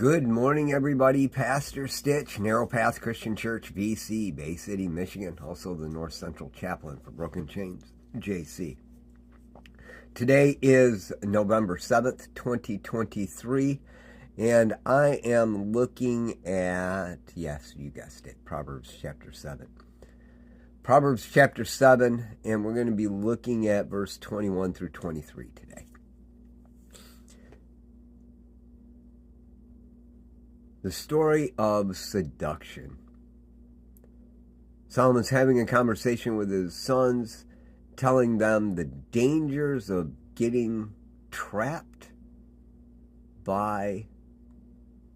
Good morning, everybody. Pastor Stitch, Narrow Path Christian Church, BC, Bay City, Michigan. Also the North Central Chaplain for Broken Chains, JC. Today is November 7th, 2023, and I am looking at, yes, you guessed it, Proverbs chapter 7. Proverbs chapter 7, and we're going to be looking at verse 21 through 23 today. The story of seduction. Solomon's having a conversation with his sons, telling them the dangers of getting trapped by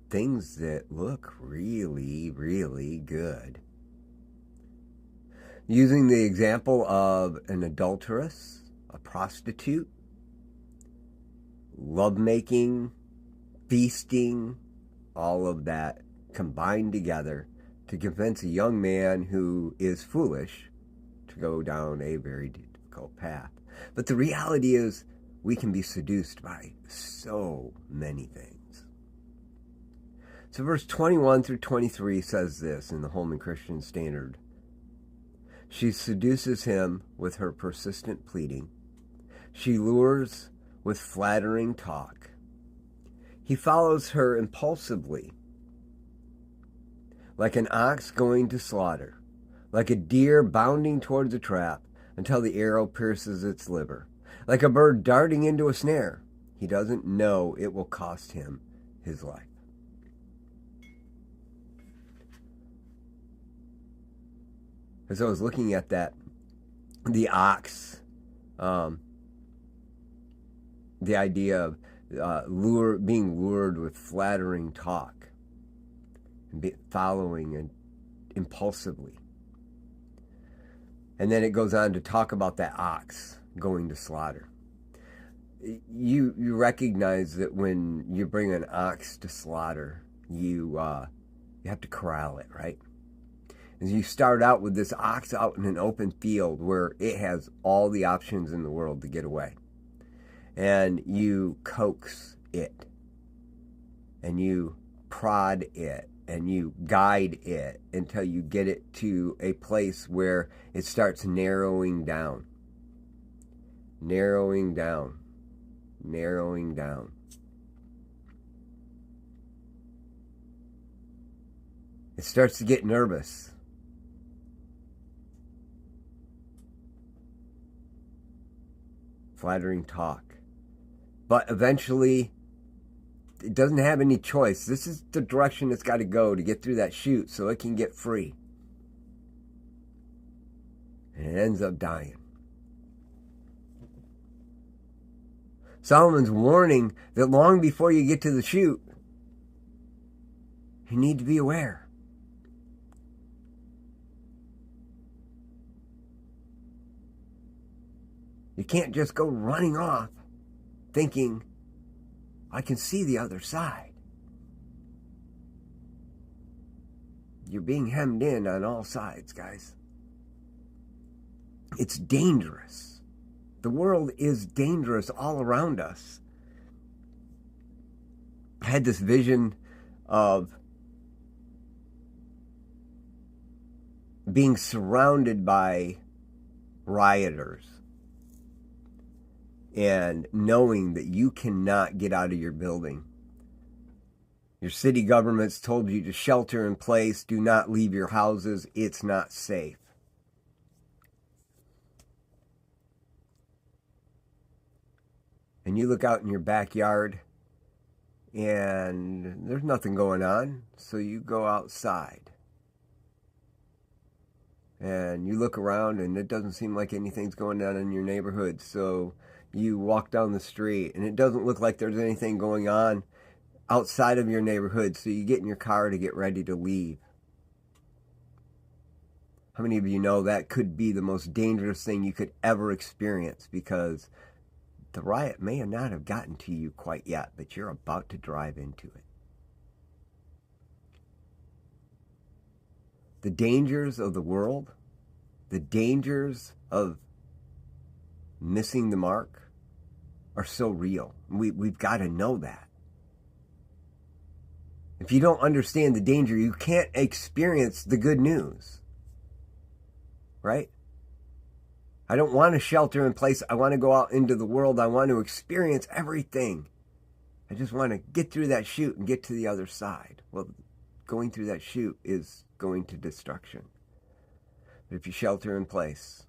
things that look really, really good. Using the example of an adulteress, a prostitute, lovemaking, feasting, all of that combined together to convince a young man who is foolish to go down a very difficult path. But the reality is we can be seduced by so many things. So verse 21 through 23 says this in the Holman Christian Standard. She seduces him with her persistent pleading. She lures with flattering talk. He follows her impulsively, like an ox going to slaughter, like a deer bounding towards a trap until the arrow pierces its liver, like a bird darting into a snare. He doesn't know it will cost him his life. As I was looking at that, the ox, the idea of being lured with flattering talk and following and impulsively. And then it goes on to talk about that ox going to slaughter. You recognize that when you bring an ox to slaughter, you have to corral it, right? And you start out with this ox out in an open field where it has all the options in the world to get away. And you coax it, and you prod it, and you guide it until you get it to a place where it starts narrowing down. Narrowing down. Narrowing down. It starts to get nervous. Flattering talk. But eventually, it doesn't have any choice. This is the direction it's got to go to get through that chute so it can get free. And it ends up dying. Solomon's warning that long before you get to the chute, you need to be aware. You can't just go running off thinking, I can see the other side. You're being hemmed in on all sides, guys. It's dangerous. The world is dangerous all around us. I had this vision of being surrounded by rioters, and knowing that you cannot get out of your building. Your city government's told you to shelter in place, do not leave your houses, it's not safe. And you look out in your backyard, and there's nothing going on, so you go outside. And you look around, and it doesn't seem like anything's going on in your neighborhood, so you walk down the street and it doesn't look like there's anything going on outside of your neighborhood, so you get in your car to get ready to leave. How many of you know that could be the most dangerous thing you could ever experience, because the riot may not have gotten to you quite yet, but you're about to drive into it. The dangers of the world, the dangers of missing the mark are so real. We've got to know that. If you don't understand the danger, you can't experience the good news. Right? I don't want to shelter in place. I want to go out into the world. I want to experience everything. I just want to get through that chute and get to the other side. Well, going through that chute is going to destruction. But if you shelter in place,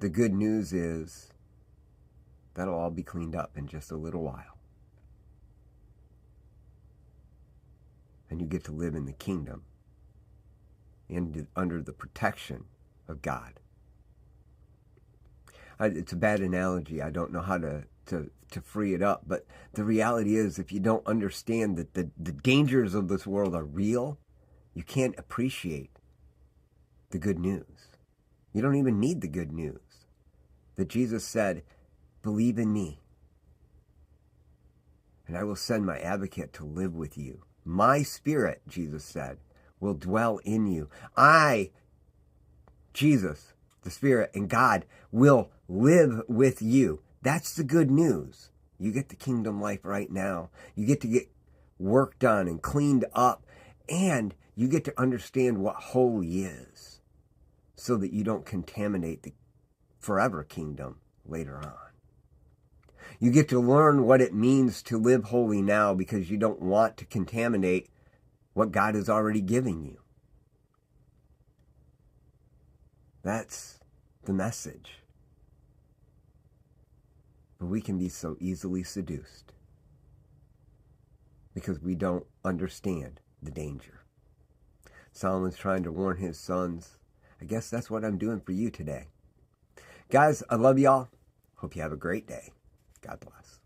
the good news is that'll all be cleaned up in just a little while. And you get to live in the kingdom and under the protection of God. It's a bad analogy. I don't know how to free it up. But the reality is, if you don't understand that the dangers of this world are real, you can't appreciate the good news. You don't even need the good news. That Jesus said, believe in me, and I will send my advocate to live with you. My spirit, Jesus said, will dwell in you. I, Jesus, the Spirit, and God will live with you. That's the good news. You get the kingdom life right now. You get to get work done and cleaned up. And you get to understand what holy is so that you don't contaminate the forever kingdom later on. You get to learn what it means to live holy now because you don't want to contaminate what God is already giving you. That's the message. But we can be so easily seduced because we don't understand the danger. Solomon's trying to warn his sons. I guess that's what I'm doing for you today. Guys, I love y'all. Hope you have a great day. God bless.